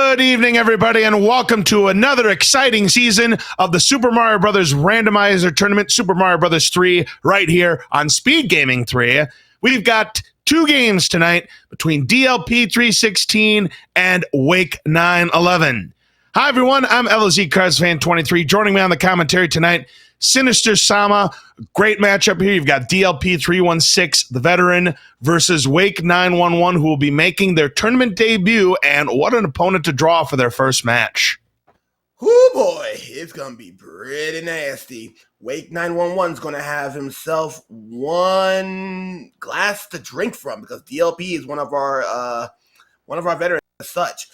Good evening, everybody, and welcome to another exciting season of the Super Mario Brothers Randomizer Tournament, Super Mario Brothers 3, right here on SpeedGaming 3. We've got two games tonight between DLP316 and Wake911. Hi, everyone. I'm LZ Carsfan 23. Joining me on the commentary tonight, Sinister Sama. Great matchup here. You've got DLP316, the veteran, versus Wake911, who will be making their tournament debut. And what an opponent to draw for their first match. Oh boy, it's going to be pretty nasty. Wake911 is going to have himself one glass to drink from because DLP is one of our veterans as such.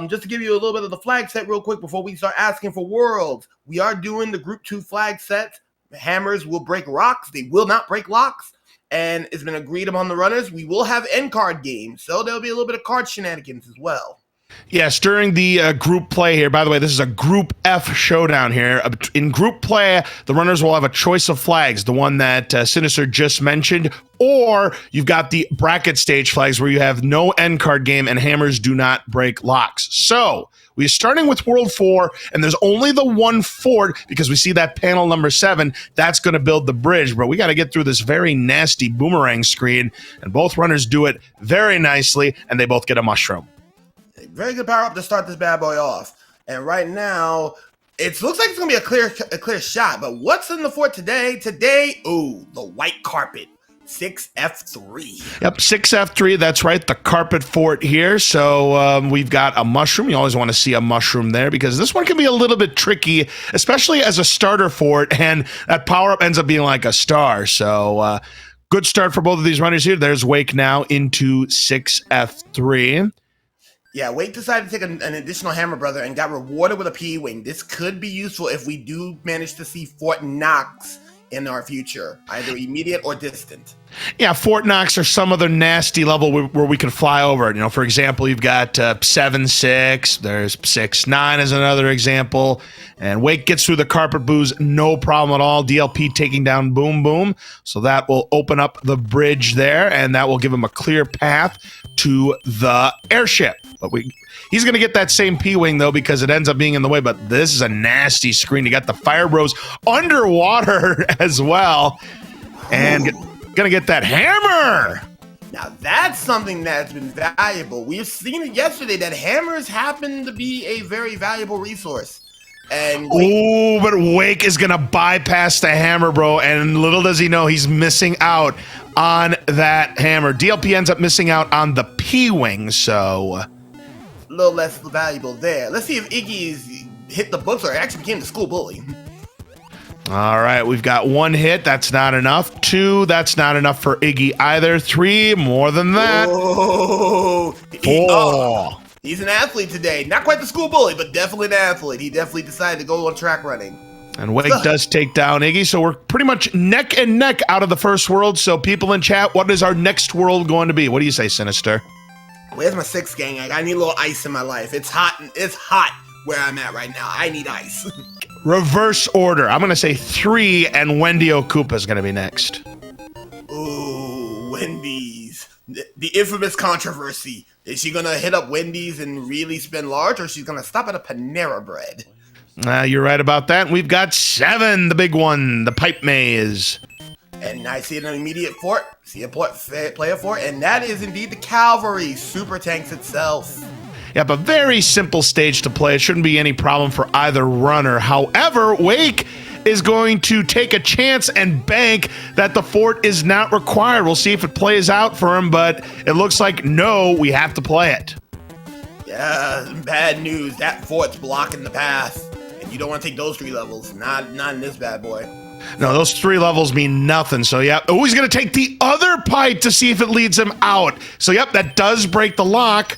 Just to give you a little bit of the flag set real quick before we start asking for worlds, we are doing the Group 2 flag set. Hammers will break rocks. They will not break locks. And it's been agreed among the runners. We will have end card games, so there'll be a little bit of card shenanigans as well. Yes, during the group play here, by the way, this is a Group F showdown here. In group play, the runners will have a choice of flags, the one that Sinister just mentioned, or you've got the bracket stage flags where you have no end card game and hammers do not break locks. So we're starting with World 4, and there's only the one fort because we see that panel number 7. That's going to build the bridge, but we got to get through this very nasty boomerang screen, and both runners do it very nicely, and they both get a mushroom. Very good power up to start this bad boy off. And right now, it looks like it's going to be a clear shot. But what's in the fort today? Ooh, the white carpet. 6F3. Yep, 6F3. That's right, the carpet fort here. So we've got a mushroom. You always want to see a mushroom there because this one can be a little bit tricky, especially as a starter fort. And that power-up ends up being like a star. So good start for both of these runners here. There's Wake now into 6F3. Yeah, Wake decided to take an additional hammer brother and got rewarded with a P-Wing. This could be useful if we do manage to see Fort Knox in our future, either immediate or distant. Yeah, Fort Knox or some other nasty level where we can fly over it. You know, for example, you've got 7-6. There's 6-9 as another example. And Wake gets through the carpet booze, no problem at all. DLP taking down Boom Boom. So that will open up the bridge there, and that will give him a clear path to the airship. But he's going to get that same P-Wing, though, because it ends up being in the way. But this is a nasty screen. You got the Fire Bros underwater as well. And going to get that hammer. Now, that's something that's been valuable. We've seen it yesterday that hammers happen to be a very valuable resource. And but Wake is going to bypass the hammer, bro. And little does he know he's missing out on that hammer. DLP ends up missing out on the P-Wing, so a little less valuable there. Let's see if Iggy's hit the books or actually became the school bully. All right, we've got 1 hit. That's not enough. 2, that's not enough for Iggy either. 3, more than that. Oh, 4. He's an athlete today. Not quite the school bully, but definitely an athlete. He definitely decided to go on track running. And Wake does take down Iggy, so we're pretty much neck and neck out of the first world. So people in chat, what is our next world going to be? What do you say, Sinister? Where's my 6 gang? I need a little ice in my life. It's hot. It's hot where I'm at right now. I need ice. Reverse order. I'm going to say 3, and Wendy Okupa is going to be next. Ooh, Wendy's. The infamous controversy. Is she going to hit up Wendy's and really spend large, or she's going to stop at a Panera Bread? You're right about that. We've got 7, the big one, the pipe maze. And I see an immediate fort, see a player fort, and that is indeed the cavalry, super tanks itself. Yep, a very simple stage to play. It shouldn't be any problem for either runner. However, Wake is going to take a chance and bank that the fort is not required. We'll see if it plays out for him, but it looks like no, we have to play it. Yeah, bad news. That fort's blocking the path. And you don't want to take those 3 levels. Not in this bad boy. No, those 3 levels mean nothing. So, yeah. Oh, he's going to take the other pipe to see if it leads him out. So, yep, that does break the lock.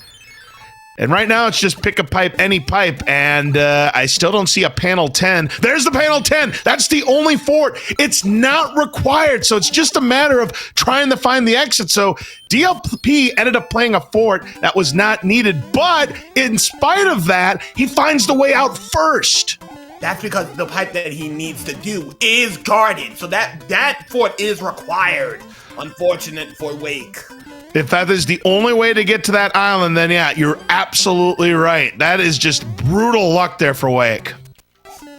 And right now, it's just pick a pipe, any pipe, and I still don't see a panel 10. There's the panel 10. That's the only fort. It's not required, so it's just a matter of trying to find the exit. So DLP ended up playing a fort that was not needed, but in spite of that, he finds the way out first. That's because the pipe that he needs to do is guarded, so that fort is required. Unfortunate for Wake. If that is the only way to get to that island, then yeah, you're absolutely right. That is just brutal luck there for Wake.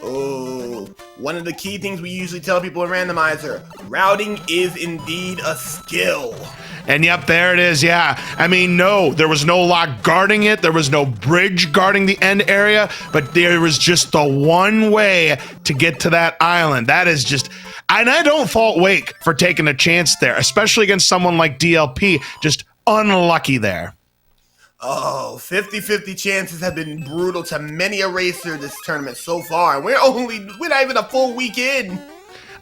Oh, one of the key things we usually tell people in Randomizer, routing is indeed a skill. And yep, there it is, yeah. I mean, no, there was no lock guarding it. There was no bridge guarding the end area, but there was just the one way to get to that island. That is just, and I don't fault Wake for taking a chance there, especially against someone like DLP, just unlucky there. Oh, 50-50 chances have been brutal to many a racer this tournament so far, and we're not even a full week in.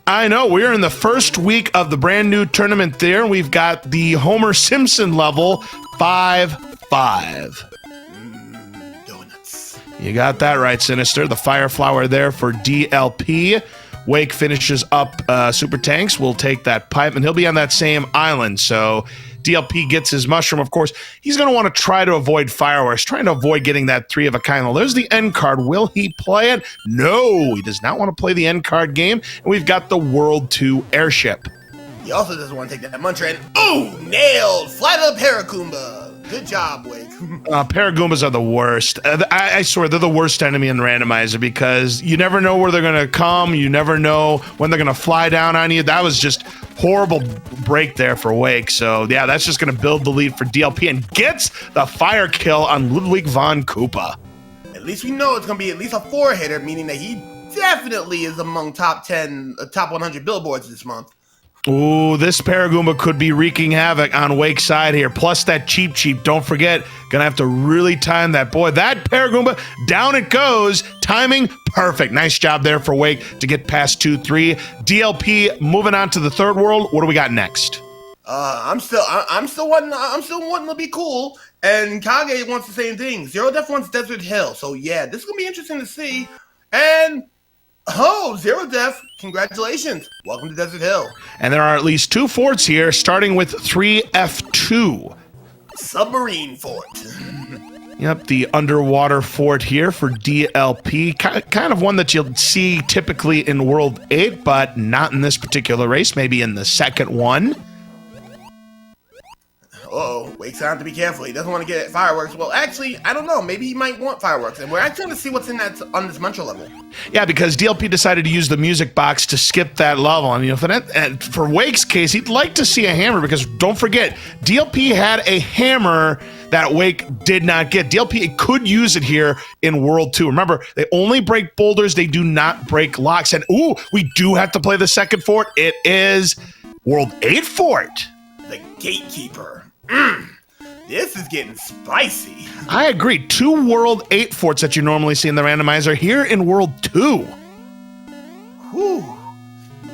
I know, we're in the first week of the brand new tournament there. We've got the Homer Simpson level 5-5. Donuts. You got that right, Sinister. The Fire Flower there for DLP. Wake finishes up Super Tanks. We'll take that pipe, and he'll be on that same island, so DLP gets his mushroom. Of course, he's going to want to try to avoid fireworks, trying to avoid getting that 3 of a kind. Well, there's the end card. Will he play it? No, he does not want to play the end card game. And we've got the World 2 airship. He also doesn't want to take that mantra and, oh, nailed! Fly the Paracoomba! Good job, Wake. Paragoombas are the worst. I swear, they're the worst enemy in Randomizer because you never know where they're going to come. You never know when they're going to fly down on you. That was just horrible break there for Wake. So, yeah, that's just going to build the lead for DLP and gets the fire kill on Ludwig von Koopa. At least we know it's going to be at least a 4-hitter, meaning that he definitely is among top 100 billboards this month. Ooh, this Paragoomba could be wreaking havoc on Wake's side here. Plus that cheap. Don't forget, gonna have to really time that. Boy, that Paragoomba, down it goes. Timing, perfect. Nice job there for Wake to get past 2-3. DLP moving on to the third world. What do we got next? I'm still wanting to be cool. And Kage wants the same thing. Zero Def wants Desert Hill. So yeah, this is gonna be interesting to see. And oh, Zero Def, congratulations. Welcome to Desert Hill. And there are at least 2 forts here, starting with 3F2. Submarine Fort. Yep, the underwater fort here for DLP. Kind of one that you'll see typically in World 8, but not in this particular race, maybe in the second one. Uh-oh, Wake's on to be careful. He doesn't want to get fireworks. Well, actually, I don't know. Maybe he might want fireworks. And we're actually going to see what's in that on this mantra level. Yeah, because DLP decided to use the music box to skip that level. And, you know, for Wake's case, he'd like to see a hammer because don't forget, DLP had a hammer that Wake did not get. DLP could use it here in World 2. Remember, they only break boulders. They do not break locks. And, ooh, we do have to play the second fort. It is World 8 fort. The Gatekeeper. This is getting spicy. I agree. 2 World 8 forts that you normally see in the randomizer here in World 2. Whew.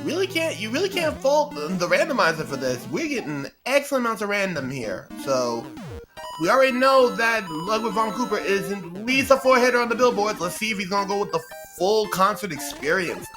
You really can't fault the randomizer for this. We're getting excellent amounts of random here. So we already know that Ludwig von Cooper is at least a 4-hitter on the billboards. Let's see if he's gonna go with the full concert experience.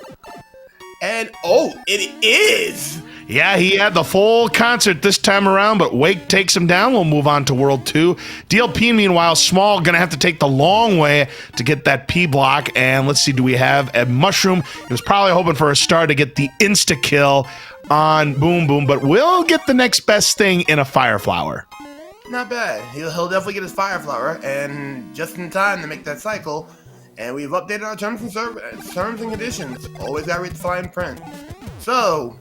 And oh, it is! Yeah, he had the full concert this time around, but Wake takes him down. We'll move on to World 2. DLP, meanwhile, small, gonna have to take the long way to get that P block. And let's see, do we have a mushroom? He was probably hoping for a star to get the insta-kill on Boom Boom, but we'll get the next best thing in a Fire Flower. Not bad. He'll definitely get his Fire Flower, and just in time to make that cycle. And we've updated our terms and conditions. Always gotta read the fine print. So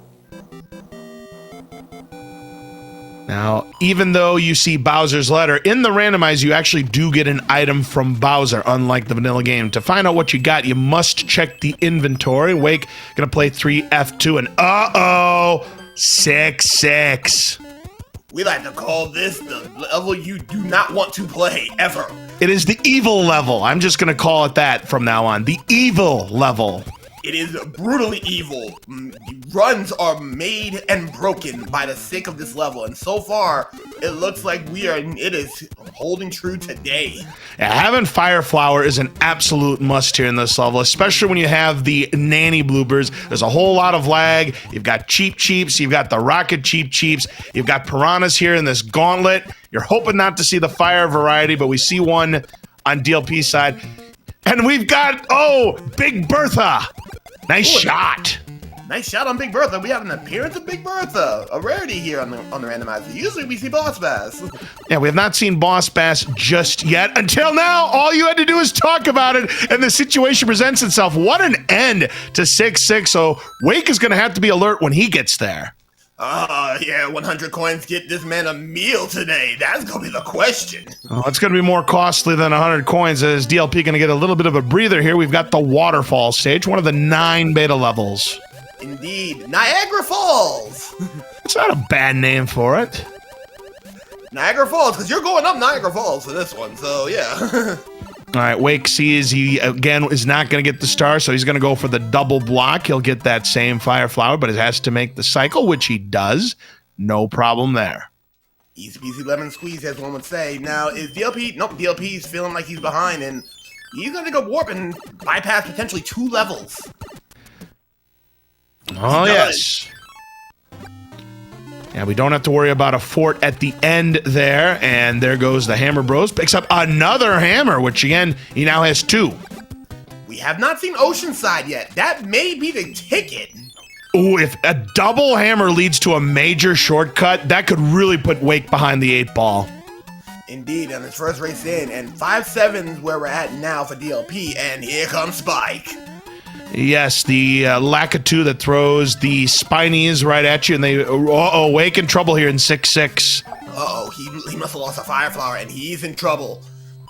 now, even though you see Bowser's letter, in the randomize, you actually do get an item from Bowser, unlike the vanilla game. To find out what you got, you must check the inventory. Wake, gonna play 3F2, and uh-oh, 6-6. We like to call this the level you do not want to play, ever. It is the evil level. I'm just gonna call it that from now on. The evil level. It is brutally evil. Runs are made and broken by the sake of this level, and so far, it looks like it is holding true today. Yeah, having Fire Flower is an absolute must here in this level, especially when you have the nanny bloopers. There's a whole lot of lag. You've got cheeps, you've got the rocket cheeps, you've got piranhas here in this gauntlet. You're hoping not to see the fire variety, but we see one on DLP's side. And we've got, oh, Big Bertha. Nice shot. Nice shot on Big Bertha. We have an appearance of Big Bertha, a rarity here on the randomizer. Usually we see Boss Bass. Yeah, we have not seen Boss Bass just yet. Until now, all you had to do is talk about it, and the situation presents itself. What an end to 6-6. So Wake is going to have to be alert when he gets there. Yeah, 100 coins get this man a meal today. That's going to be the question. Oh, it's going to be more costly than 100 coins. Is DLP going to get a little bit of a breather here? We've got the waterfall stage, one of the 9 beta levels. Indeed. Niagara Falls. It's not a bad name for it. Niagara Falls, because you're going up Niagara Falls for this one, so yeah. All right, Wake sees he, again, is not going to get the star, so he's going to go for the double block. He'll get that same fire flower, but it has to make the cycle, which he does. No problem there. Easy peasy lemon squeeze, as one would say. Now, is DLP... Nope, DLP's feeling like he's behind, and he's going to go warp and bypass potentially 2 levels. Oh, yes. Yeah, we don't have to worry about a fort at the end there. And there goes the Hammer Bros. Picks up another hammer, which again, he now has 2. We have not seen Oceanside yet. That may be the ticket. Ooh, if a double hammer leads to a major shortcut, that could really put Wake behind the 8 ball. Indeed, on his first race in. And 5-7's where we're at now for DLP. And here comes Spike. Yes, the Lakitu that throws the spinies right at you, and they Wake in trouble here in 6-6. He must have lost a fire flower, and he's in trouble.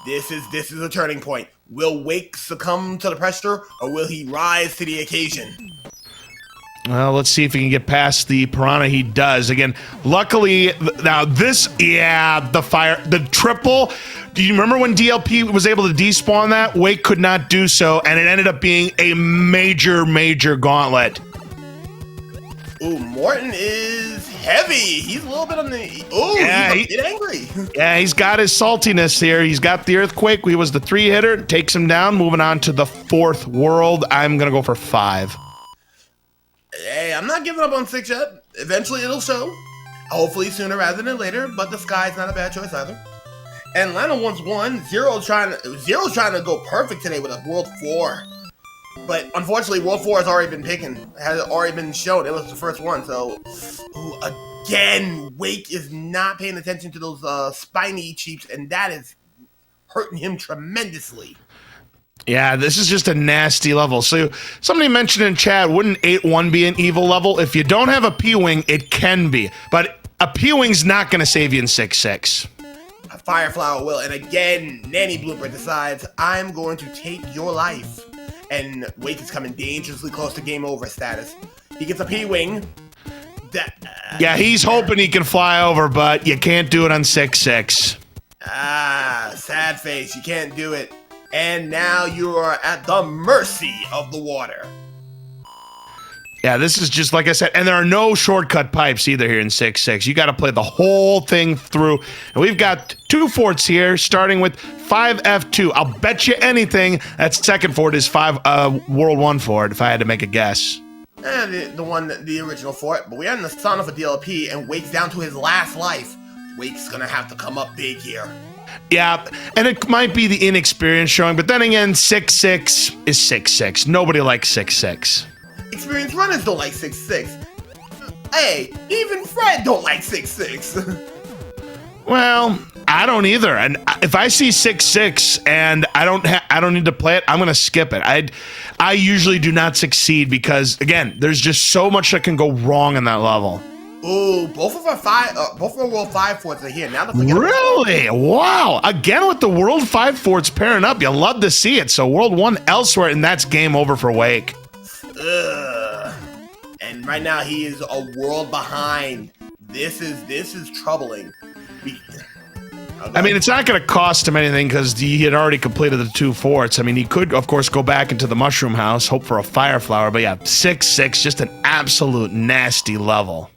This is a turning point. Will Wake succumb to the pressure, or will he rise to the occasion? Well, let's see if he can get past the piranha. He does. Again, luckily, now this, the triple. Do you remember when DLP was able to despawn that? Wake could not do so, and it ended up being a major gauntlet. Ooh, Morton is heavy. He's a little bit on the... Ooh, yeah, he's a bit angry. Yeah, he's got his saltiness here. He's got the Earthquake. He was the 3-hitter. Takes him down. Moving on to the 4th world. I'm going to go for 5. Hey, I'm not giving up on 6 yet. Eventually it'll show. Hopefully sooner rather than later, but the sky's not a bad choice either. And Lana wants 1. Zero's trying to go perfect today with a World 4. But unfortunately, World 4 has already been shown. It was the first one, so... Ooh, again, Wake is not paying attention to those spiny cheeps, and that is hurting him tremendously. Yeah, this is just a nasty level. So somebody mentioned in chat, wouldn't 8-1 be an evil level? If you don't have a P-Wing, it can be. But a P-Wing's not going to save you in 6-6. A Fireflower will. And again, Nanny Blooper decides, I'm going to take your life. And Wake is coming dangerously close to game over status. He gets a P-Wing. Yeah, he's hoping he can fly over, but you can't do it on 6-6. Sad face. You can't do it. And now you are at the mercy of the water. Yeah, this is just like I said, and there are no shortcut pipes either here in 6-6. You got to play the whole thing through. And we've got 2 forts here, starting with 5F2. I'll bet you anything that second fort is World 1 fort, if I had to make a guess. The original fort. But we are in the son of a DLP, and Wake's down to his last life. Wake's gonna have to come up big here. Yeah, and it might be the inexperience showing, but then again, 6-6 is 6-6. Nobody likes 6-6. Experienced runners don't like 6-6. Hey, even Fred don't like 6-6. Well, I don't either. And if I see 6-6 and I don't need to play it, I'm gonna skip it. I usually do not succeed because again, there's just so much that can go wrong in that level. Ooh, both of our World 5 forts are here. Now really? Wow. Again with the World 5 forts pairing up. You love to see it. So World 1 elsewhere, and that's game over for Wake. And right now he is a world behind. This is troubling. I mean, it's not going to cost him anything because he had already completed the 2 forts. I mean, he could, of course, go back into the Mushroom House, hope for a Fire Flower. But yeah, 6-6, just an absolute nasty level.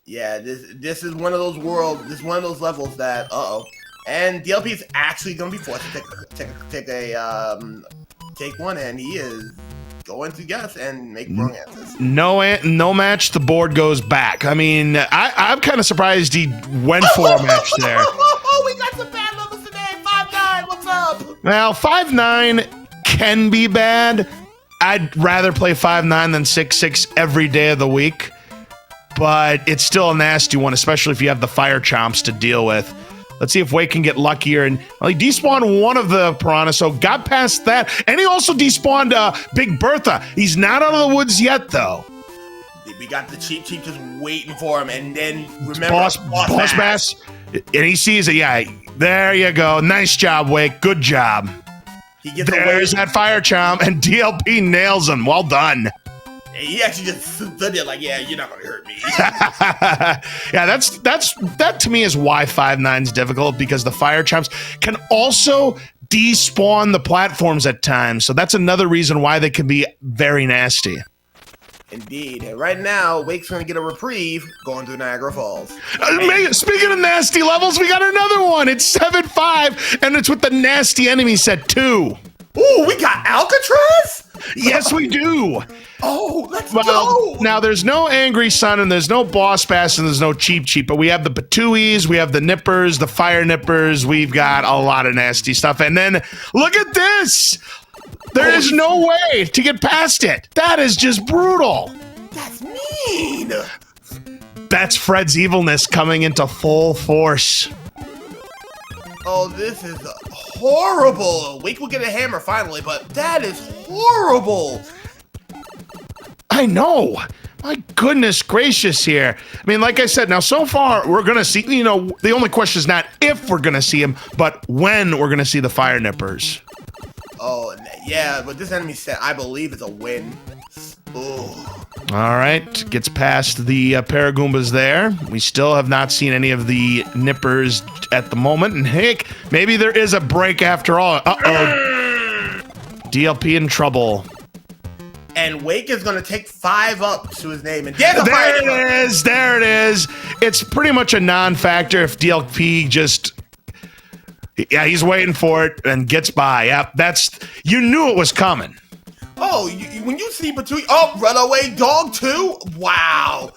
Yeah, this is one of those worlds. This is one of those levels that and DLP is actually going to be forced to take one, and he is going to guess and make wrong answers. No match. The board goes back. I mean, I'm kind of surprised he went for a match there. We got some bad levels today. 5-9. What's up? Well, 5-9 can be bad. I'd rather play 5-9 than 6-6 every day of the week, but it's still a nasty one, especially if you have the fire chomps to deal with. Let's see if Wake can get luckier. And well, he despawned one of the piranhas, so got past that. And he also despawned Big Bertha. He's not out of the woods yet, though. We got the Cheap just waiting for him. And then, remember, Boss Bass. And he sees it. Yeah, there you go. Nice job, Wake. Good job. He gets There's that fire chomp, and DLP nails him. Well done. He actually just stood there like, yeah, you're not going to hurt me. Yeah, that to me is why 5-9's difficult, because the fire chomps can also despawn the platforms at times. So that's another reason why they can be very nasty. Indeed. And right now, Wake's going to get a reprieve going through Niagara Falls. Speaking of nasty levels, we got another one. It's 7-5, and it's with the nasty enemy set 2. Ooh, we got Alcatraz? Yes, we do. Oh, let's go. Now, there's no Angry Sun, and there's no Boss Bass, and there's no Cheap, but we have the Patuis, we have the Nippers, the Fire Nippers. We've got a lot of nasty stuff. And then, look at this. There is no way to get past it. That is just brutal. That's mean. That's Fred's evilness coming into full force. Oh, this is horrible. Wake will get a hammer finally, but that is horrible. I know. My goodness gracious here. I mean, like I said, now so far we're going to see, you know, the only question is not if we're going to see him, but when we're going to see the Fire Nippers. Oh, yeah, but this enemy set, I believe, is a win. Ooh. All right, gets past the Paragoombas there. We still have not seen any of the Nippers at the moment. And heck, maybe there is a break after all. Uh-oh. DLP in trouble. And Wake is going to take 5 up to his name. And there it is. It's pretty much a non-factor if DLP just... Yeah, he's waiting for it and gets by. Yep, you knew it was coming. Oh, when you see between... Oh, Runaway Dog 2? Wow.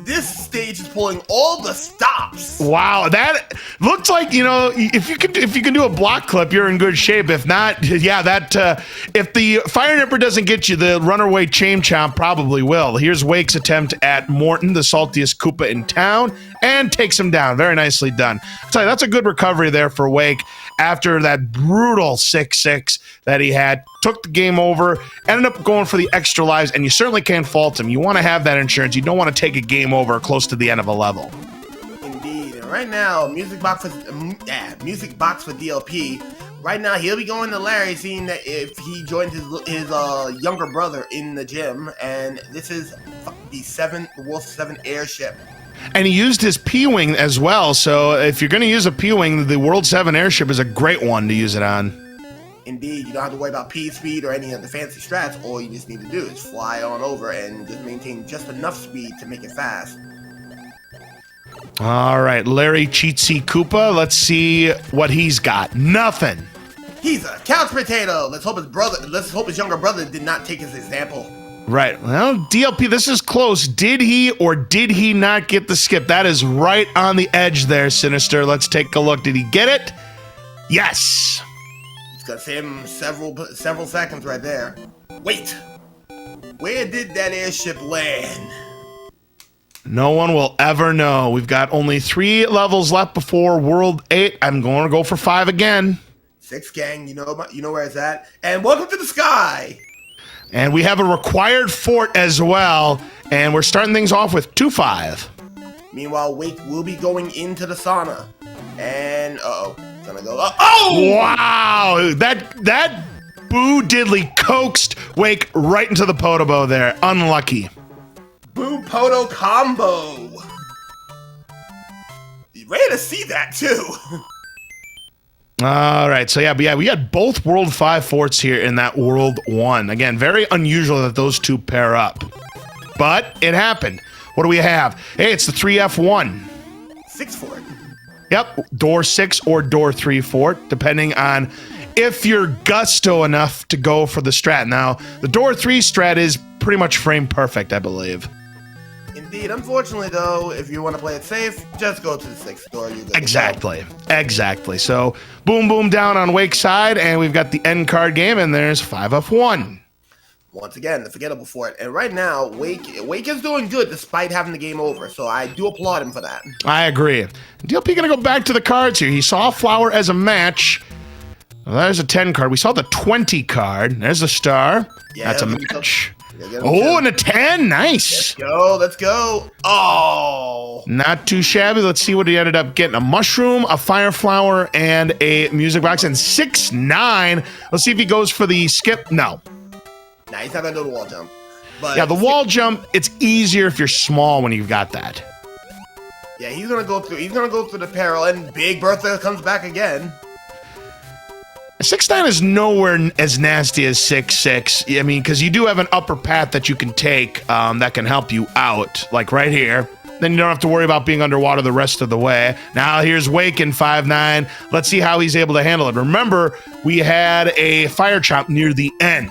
This stage is pulling all the stops. Wow, that looks like, you know, if you can do a block clip, you're in good shape. If not, yeah, if the Fire Nipper doesn't get you, the Runaway Chain Chomp probably will. Here's Wake's attempt at Morton, the saltiest Koopa in town, and takes him down. Very nicely done. I'll tell you, that's a good recovery there for Wake after that brutal 6-6 that he had. Took the game over, ended up going for the extra lives, and you certainly can't fault him. You want to have that insurance. You don't want to take a game over close to the end of a level. Indeed. And right now, Music Box for DLP. Right now, he'll be going to Larry, seeing that if he joins his younger brother in the gym, and this is the Wolf 7 airship. And he used his P-Wing as well, so if you're going to use a P-Wing, the World 7 airship is a great one to use it on. Indeed, you don't have to worry about P-speed or any of the fancy strats. All you just need to do is fly on over and just maintain just enough speed to make it fast. All right, Larry Cheatsy Koopa, let's see what he's got. Nothing. He's a couch potato. Let's hope his younger brother did not take his example. Right. Well, DLP, this is close. Did he or did he not get the skip? That is right on the edge there, Sinister. Let's take a look. Did he get it? Yes. It's gonna save him several seconds right there. Wait. Where did that airship land? No one will ever know. We've got only 3 levels left before World 8. I'm going to go for 5 again. 6, gang. You know where it's at. And welcome to the sky. And we have a required fort as well, and we're starting things off with 2-5. Meanwhile, Wake will be going into the sauna. And, it's gonna go, oh! Wow! That Boo Diddley coaxed Wake right into the Podobo there. Unlucky. Boo Poto combo. You ready to see that, too? All right, so yeah, we had both World 5 forts here in that World 1. Again, very unusual that those two pair up. But it happened. What do we have? Hey, it's the 3F1. 6 fort. Yep, door 6 or door 3 fort, depending on if you're gusto enough to go for the strat. Now, the door 3 strat is pretty much frame perfect, I believe. Indeed. Unfortunately, though, if you want to play it safe, just go to the 6th door. Exactly. So, boom, boom, down on Wake's side, and we've got the end card game, and there's 5F1. Once again, the forgettable for it. And right now, Wake is doing good despite having the game over. So I do applaud him for that. I agree. DLP going to go back to the cards here. He saw flower as a match. Well, there's a 10 card. We saw the 20 card. There's a star. Yeah, that's a match. Oh, and a 10. Nice. Let's go. Oh. Not too shabby. Let's see what he ended up getting. A mushroom, a fire flower, and a music box. And 6-9. Let's see if he goes for the skip. No. Nah, he's not going to do the wall jump. But yeah, the wall jump, it's easier if you're small when you've got that. Yeah, he's going to go through. He's going to go through the peril. And Big Bertha comes back again. 6-9 is nowhere as nasty as 6-6. I mean, because you do have an upper path that you can take that can help you out, like right here. Then you don't have to worry about being underwater the rest of the way. Now here's Wake in 5-9. Let's see how he's able to handle it. Remember, we had a fire chop near the end.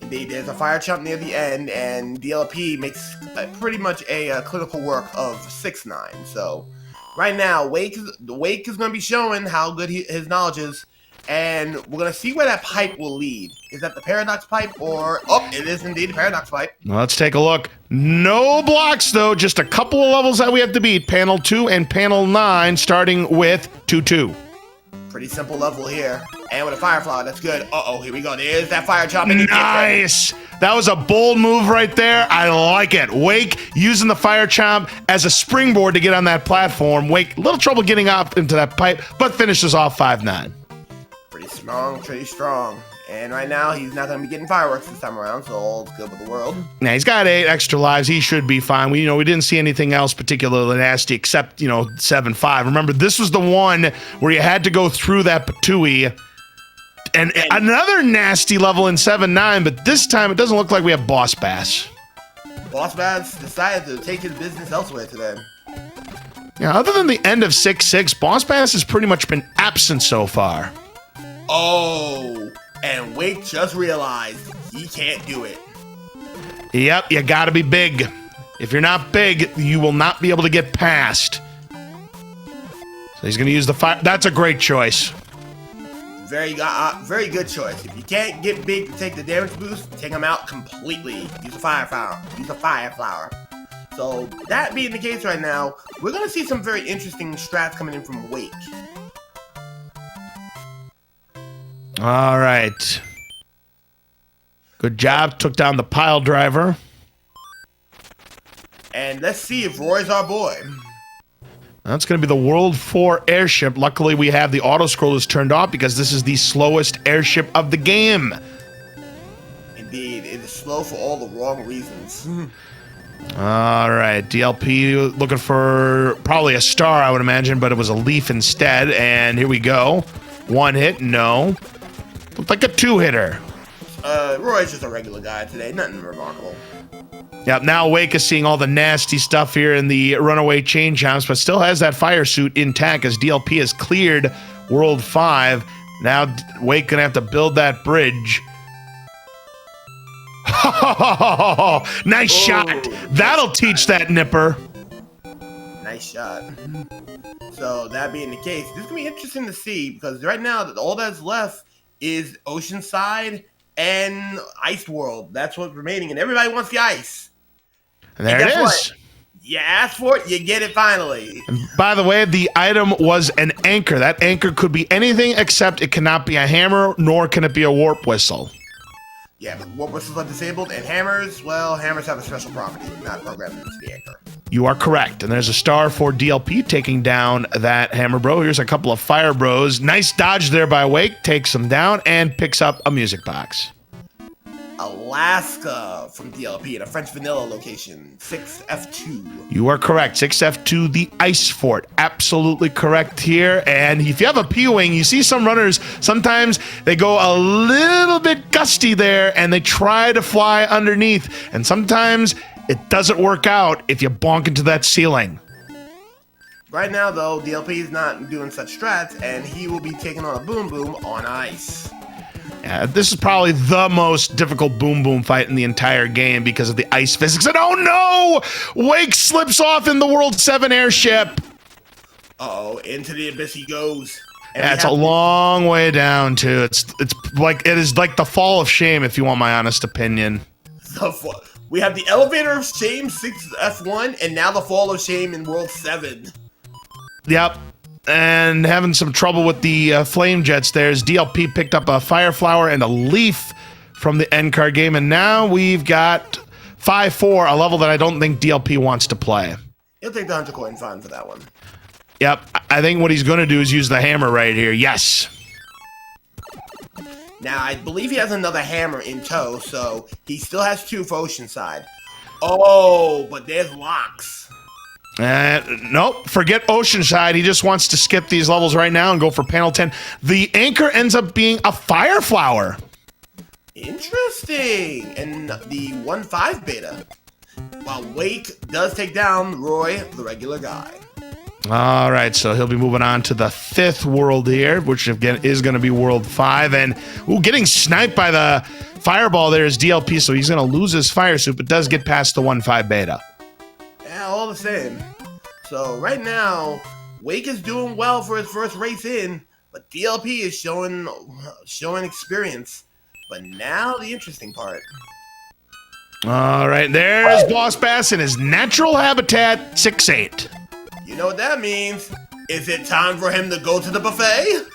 Indeed, there's a fire chop near the end, and DLP makes pretty much a clinical work of 6-9. So right now, Wake is going to be showing how good his knowledge is. And we're going to see where that pipe will lead. Is that the paradox pipe or... Oh, it is indeed the paradox pipe. Well, let's take a look. No blocks, though. Just a couple of levels that we have to beat. Panel 2 and Panel 9, starting with 2-2. Pretty simple level here. And with a fire flower, that's good. Uh-oh, here we go. There's that fire chop. Nice. That was a bold move right there. I like it. Wake using the fire chomp as a springboard to get on that platform. Wake, a little trouble getting up into that pipe, but finishes off 5-9. Pretty strong. And right now, he's not going to be getting fireworks this time around, so all's good with the world. Now, he's got 8 extra lives. He should be fine. We didn't see anything else particularly nasty except, 7-5. Remember, this was the one where you had to go through that Patui. And another nasty level in 7-9, but this time it doesn't look like we have Boss Bass. Boss Bass decided to take his business elsewhere today. Yeah, other than the end of 6-6, Boss Bass has pretty much been absent so far. Oh, and Wake just realized he can't do it. Yep, you gotta be big. If you're not big, you will not be able to get past. So he's gonna use the fire. That's a great choice. Very good choice. If you can't get big to take the damage boost, take him out completely. Use a fire flower. So that being the case right now, we're gonna see some very interesting strats coming in from Wake. All right. Good job. Took down the pile driver. And let's see if Roy's our boy. That's going to be the World 4 airship. Luckily, we have the auto-scrollers turned off because this is the slowest airship of the game. Indeed. It is slow for all the wrong reasons. All right. DLP looking for probably a star, I would imagine, but it was a leaf instead. And here we go. 1 hit. No. Looked like a 2-hitter. Roy's just a regular guy today. Nothing remarkable. Yep, now Wake is seeing all the nasty stuff here in the runaway chain jumps, but still has that fire suit intact as DLP has cleared World 5. Now Wake gonna have to build that bridge. Nice shot. That'll teach that nipper. Nice shot. So that being the case, this is gonna be interesting to see because right now all that's left is Oceanside and Ice World. That's what's remaining, and everybody wants the ice. And there it is. What? You ask for it, you get it finally. And by the way, the item was an anchor. That anchor could be anything except it cannot be a hammer, nor can it be a warp whistle. Yeah, but warp whistles are disabled, and hammers, well, hammers have a special property, not programmed into the anchor. You are correct. And there's a star for DLP taking down that hammer bro. Here's a couple of fire bros. Nice dodge there by Wake. Takes them down and picks up a music box. Alaska from DLP at a French Vanilla location, 6F2. You are correct. 6F2, the Ice Fort. Absolutely correct here. And if you have a P-Wing, you see some runners, sometimes they go a little bit gusty there and they try to fly underneath. And sometimes it doesn't work out if you bonk into that ceiling. Right now, though, DLP is not doing such strats, and he will be taking on a Boom Boom on ice. Yeah, this is probably the most difficult Boom Boom fight in the entire game because of the ice physics. And oh no! Wake slips off in the World 7 airship. Uh-oh, into the abyss he goes. Yeah, it's a long way down too. It is like the fall of shame, if you want my honest opinion. We have the elevator of shame 6F1, and now the fall of shame in World 7. Yep. And having some trouble with the flame jets there as DLP picked up a fire flower and a leaf from the end card game, and now we've got 5-4, a level that I don't think DLP wants to play. He'll take the 100 coin fine for that one. Yep, I think what he's going to do is use the hammer right here. Yes. Now, I believe he has another hammer in tow, so he still has 2 for Oceanside. Oh, but there's locks. Nope, forget Oceanside. He just wants to skip these levels right now and go for panel 10. The anchor ends up being a fire flower. Interesting. And the 1-5 beta. While Wake does take down Roy, the regular guy. All right, so he'll be moving on to the 5th world here, which again is going to be World 5. And getting sniped by the fireball there is DLP, so he's going to lose his fire suit, but does get past the 1-5 beta. Yeah, all the same. So right now, Wake is doing well for his first race in, but DLP is showing experience. But now the interesting part. All right, there's Boss Bass in his natural habitat, 6-8. You know what that means? Is it time for him to go to the buffet?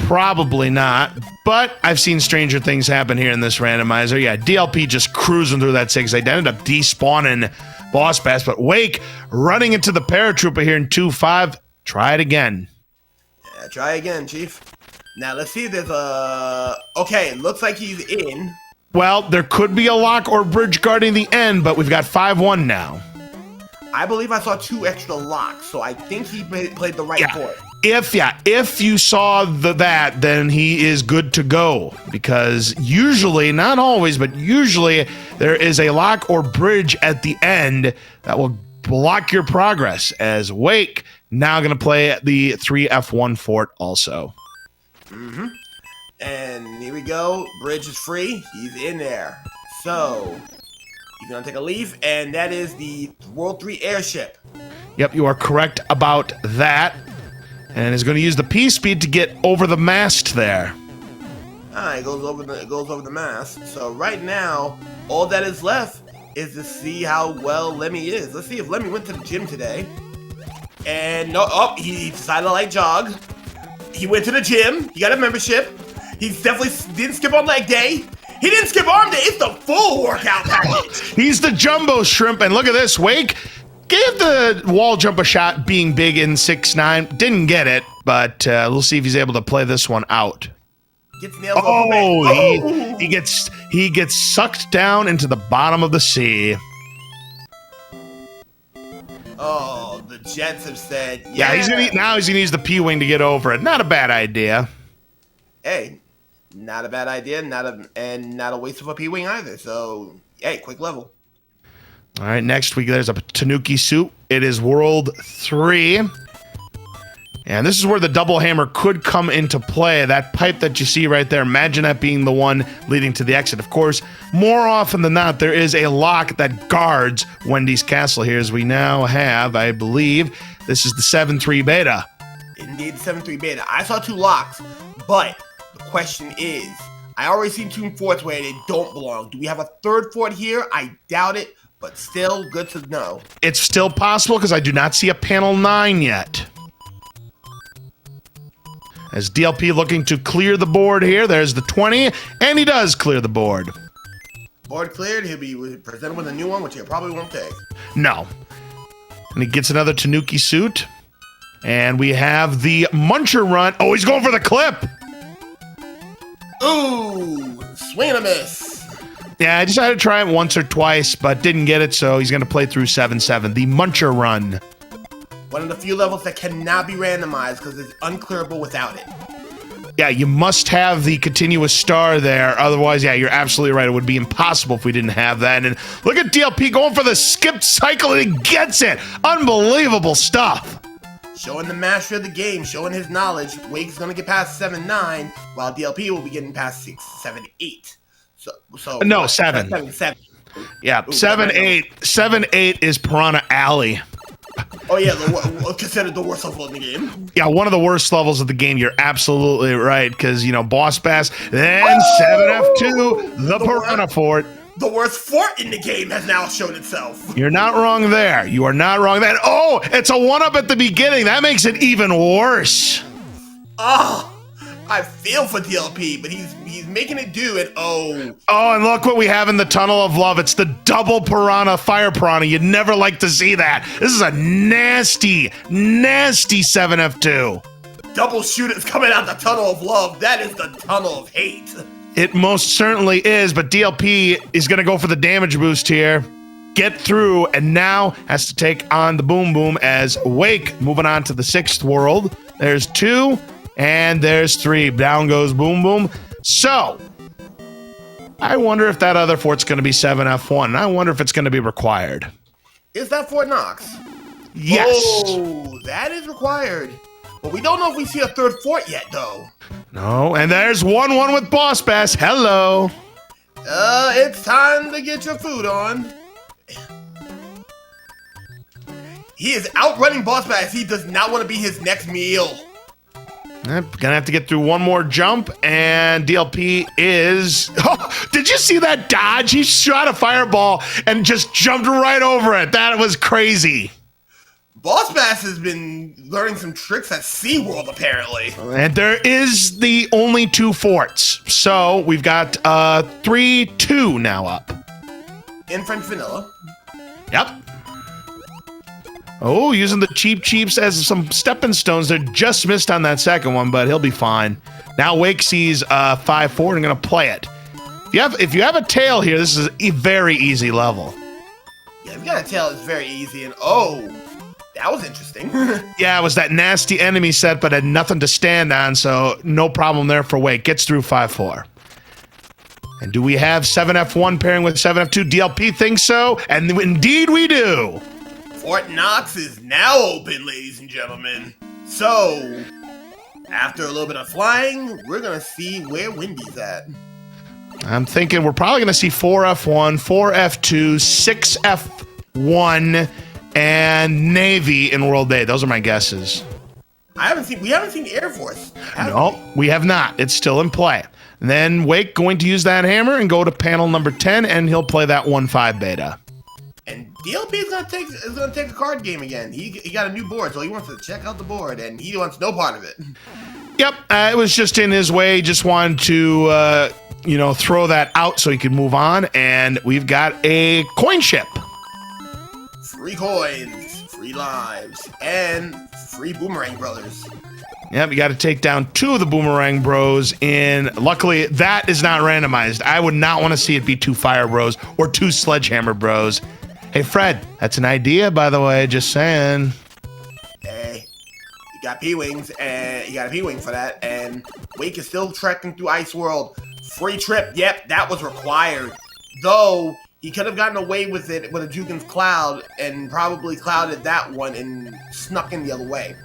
Probably not, but I've seen stranger things happen here in this randomizer. Yeah, DLP just cruising through that 6-8. They ended up despawning Boss Bass, but Wake running into the paratrooper here in 2-5. Try it again. Yeah, try again, Chief. Now, let's see if there's a... Okay, it looks like he's in. Well, there could be a lock or bridge guarding the end, but we've got 5-1 now. I believe I saw 2 extra locks, so I think he played the right port. If you saw that, then he is good to go. Because usually, not always, but usually, there is a lock or bridge at the end that will block your progress. As Wake now going to play the 3F1 fort also. Mm-hmm. And here we go. Bridge is free. He's in there. So... he's going to take a leaf, and that is the World 3 airship. Yep, you are correct about that. And is going to use the P-speed to get over the mast there. It goes over the mast. So right now, all that is left is to see how well Lemmy is. Let's see if Lemmy went to the gym today. And he decided to light jog. He went to the gym. He got a membership. He definitely didn't skip on leg day. He didn't skip arm day. It's the full workout package. He's the jumbo shrimp. And look at this. Wake gave the wall jump a shot being big in 6-9. Didn't get it, but we'll see if he's able to play this one out. Gets nailed he gets sucked down into the bottom of the sea. Oh, the Jets have said, yeah, he's gonna use the P-wing to get over it. Not a bad idea. Hey, not a bad idea, not a waste of a P-wing either. So, hey, quick level. All right, next week there's a Tanuki suit. It is World 3. And this is where the double hammer could come into play. That pipe that you see right there, imagine that being the one leading to the exit. Of course, more often than not, there is a lock that guards Wendy's castle here, as we now have, I believe, this is the 7-3 beta. Indeed, the 7-3 beta. I saw 2 locks, but the question is, I already seen 2 forts where they don't belong. Do we have a 3rd fort here? I doubt it, but still good to know. It's still possible because I do not see a panel 9 yet. As DLP looking to clear the board here, there's the 20, and he does clear the board. Board cleared, he'll be presented with a new one, which he probably won't take. No. And he gets another Tanuki suit. And we have the Muncher run. Oh, he's going for the clip. Ooh, swing and a miss. Yeah, I decided to try it once or twice, but didn't get it, so he's going to play through 7-7. The Muncher run. One of the few levels that cannot be randomized because it's unclearable without it. Yeah, you must have the continuous star there. Otherwise, yeah, you're absolutely right. It would be impossible if we didn't have that. And look at DLP going for the skipped cycle, and he gets it. Unbelievable stuff. Showing the mastery of the game, showing his knowledge. Wake's going to get past 7-9, while DLP will be getting past 6-7-8. No, 7. 7. Yeah, 7-8. 7-8 is Piranha Alley. Oh yeah, considered the worst level in the game. Yeah, one of the worst levels of the game. You're absolutely right, because, you know, Boss Bass, then 7F2, the Piranha Fort. The worst fort in the game has now shown itself. You're not wrong there. You are not wrong there. Oh, it's a 1-up at the beginning. That makes it even worse. Oh, I feel for DLP, but he's making it do it. Oh, and look what we have in the Tunnel of Love. It's the double piranha, fire piranha. You'd never like to see that. This is a nasty, nasty 7F2. Double shooters coming out the Tunnel of Love. That is the Tunnel of Hate. It most certainly is, but DLP is going to go for the damage boost here. Get through, and now has to take on the Boom Boom as Wake moving on to the 6th world. There's 2, and there's 3. Down goes Boom Boom. So, I wonder if that other fort's going to be 7F1. I wonder if it's going to be required. Is that Fort Knox? Yes. Oh, that is required. But we don't know if we see a 3rd fort yet, though. No, and there's 1-1 with Boss Bass. Hello. It's time to get your food on. He is outrunning Boss Bass. He does not want to be his next meal. Gonna have to get through one more jump, and DLP is... Oh, did you see that dodge? He shot a fireball and just jumped right over it. That was crazy. Boss Bass has been learning some tricks at SeaWorld, apparently. And there is the only 2 forts. So we've got 3-2 now up. In French vanilla. Yep. Oh, using the cheaps as some stepping stones. They're just missed on that second one, but he'll be fine. Now Wake sees 5-4 and going to play it. If you have a tail here, this is a very easy level. Yeah, if you got a tail, it's very easy. And oh, that was interesting. Yeah, it was that nasty enemy set, but had nothing to stand on, so no problem there for Wake. Gets through 5-4. And do we have 7F1 pairing with 7F2? DLP thinks so, and indeed we do. Fort Knox is now open, ladies and gentlemen. So, after a little bit of flying, we're going to see where Wendy's at. I'm thinking we're probably going to see 4F1, 4F2, 6F1, and Navy in World A. Those are my guesses. We haven't seen Air Force. No, we have not. It's still in play. And then Wake going to use that hammer and go to panel number 10, and he'll play that 1-5 beta. And DLP is gonna take a card game again. He got a new board, so he wants to check out the board, and he wants no part of it. Yep, it was just in his way. Just wanted to, throw that out so he could move on. And we've got a coin ship. Free coins, free lives, and free Boomerang Brothers. Yep, you got to take down 2 of the Boomerang Bros in. Luckily, that is not randomized. I would not want to see it be 2 Fire Bros or 2 Sledgehammer Bros. Hey, Fred, that's an idea, by the way, just saying. Hey, you got P-Wings, and you got a P-Wing for that, and Wake is still trekking through Ice World. Free trip, yep, that was required. Though, he could have gotten away with it with a Jukin's Cloud, and probably clouded that one and snuck in the other way.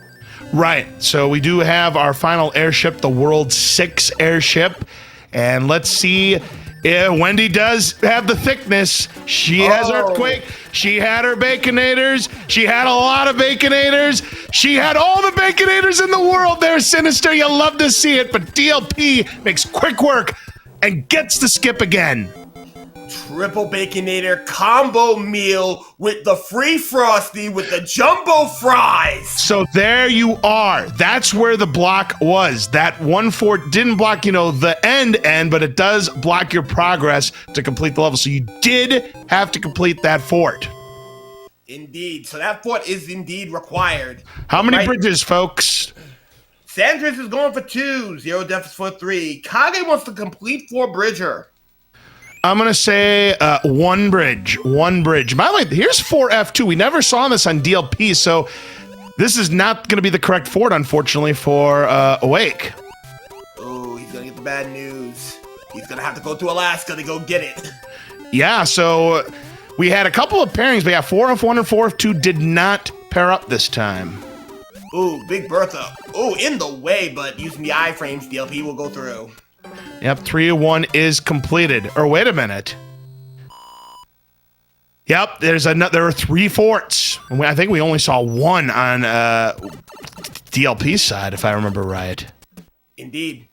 Right, so we do have our final airship, the World 6 airship, and let's see... Yeah, Wendy does have the thickness. She has Earthquake. She had her Baconators. She had a lot of Baconators. She had all the Baconators in the world there, Sinister. You'll love to see it, but DLP makes quick work and gets the skip again. Triple Baconator combo meal with the free Frosty with the jumbo fries. So there you are. That's where the block was. That 1 fort didn't block, the end, but it does block your progress to complete the level. So you did have to complete that fort. Indeed. So that fort is indeed required. How many bridges, folks? Sandris is going for 2. Zero deficit for 3. Kage wants to complete 4 Bridger. I'm going to say 1 bridge. 1 bridge. By the way, here's 4F2. We never saw this on DLP, so this is not going to be the correct fort, unfortunately, for Awake. Oh, he's going to get the bad news. He's going to have to go to Alaska to go get it. Yeah, so we had a couple of pairings, but yeah, 4F1 and 4F2 did not pair up this time. Ooh, Big Bertha. Ooh, in the way, but using the iframes, DLP will go through. Yep, 3-1 is completed. Or wait a minute. Yep, there are 3 forts. I think we only saw 1 on DLP's side, if I remember right. Indeed.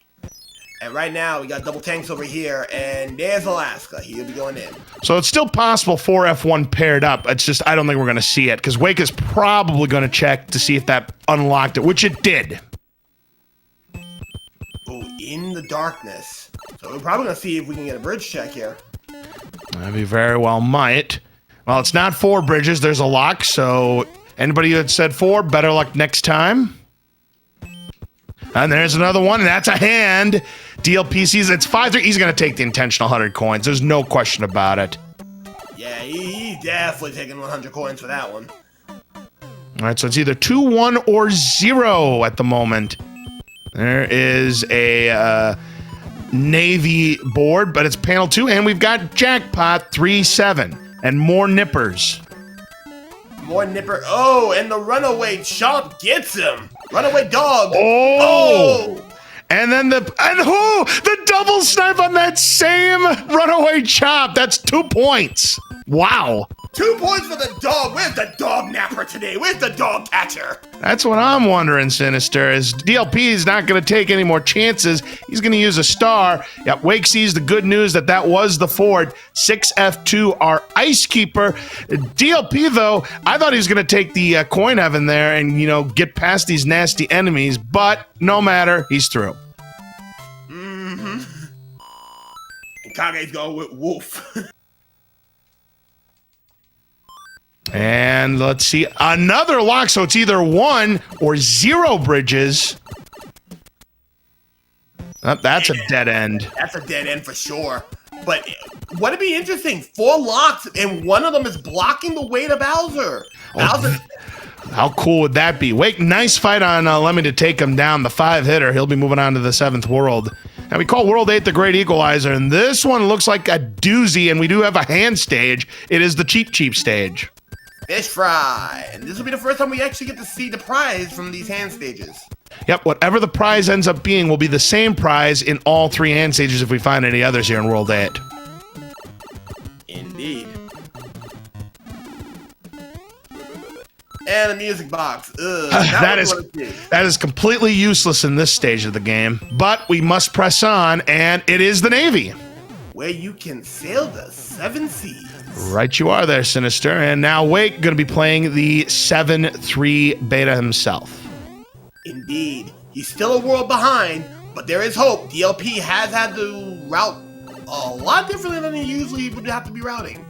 And right now, we got double tanks over here, and there's Alaska. He'll be going in. So it's still possible 4F1 paired up. It's just, I don't think we're going to see it, because Wake is probably going to check to see if that unlocked it, which it did. Oh, in the darkness. So we're probably going to see if we can get a bridge check here. That we very well might. Well, it's not 4 bridges. There's a lock, so anybody that said 4, better luck next time. And there's another one, and that's a hand. DLP sees it's 5-3. He's going to take the intentional 100 coins. There's no question about it. Yeah, he's definitely taking 100 coins for that one. All right, so it's either 2, 1, or 0 at the moment. There is a Navy board, but it's panel 2, and we've got jackpot 3-7 and more nippers. More nipper. Oh, and the runaway chomp gets him. Runaway dog. Oh! And then the double snipe on that same runaway chop. That's 2 points. Wow. 2 points for the dog. Where's the dog napper today? Where's the dog catcher? That's what I'm wondering, Sinister, is DLP is not going to take any more chances. He's going to use a star. Yep, Wake sees the good news that was the fort. 6F2, our Ice Keeper. DLP, though, I thought he was going to take the coin heaven there and, get past these nasty enemies, but no matter, he's through. Mm-hmm. And Kage's going with Wolf. And let's see, another lock, so it's either 1 or 0 bridges. That's a dead end. That's a dead end for sure. But would it be interesting? 4 locks, and one of them is blocking the way to Bowser. Bowser. How cool would that be? Wake, nice fight on Lemmy to take him down. The 5-hitter. He'll be moving on to the 7th world. And we call World 8 the Great Equalizer, and this one looks like a doozy, and we do have a hand stage. It is the cheap stage. Fish fry. And this will be the first time we actually get to see the prize from these hand stages. Yep, whatever the prize ends up being will be the same prize in all 3 hand stages if we find any others here in World 8. Indeed. And a music box. Ugh, that is completely useless in this stage of the game. But we must press on, and it is the Navy. Where you can sail the 7 seas. Right you are there, Sinister. And now Wake going to be playing the 7-3 beta himself. Indeed. He's still a world behind, but there is hope. DLP has had to route a lot differently than he usually would have to be routing.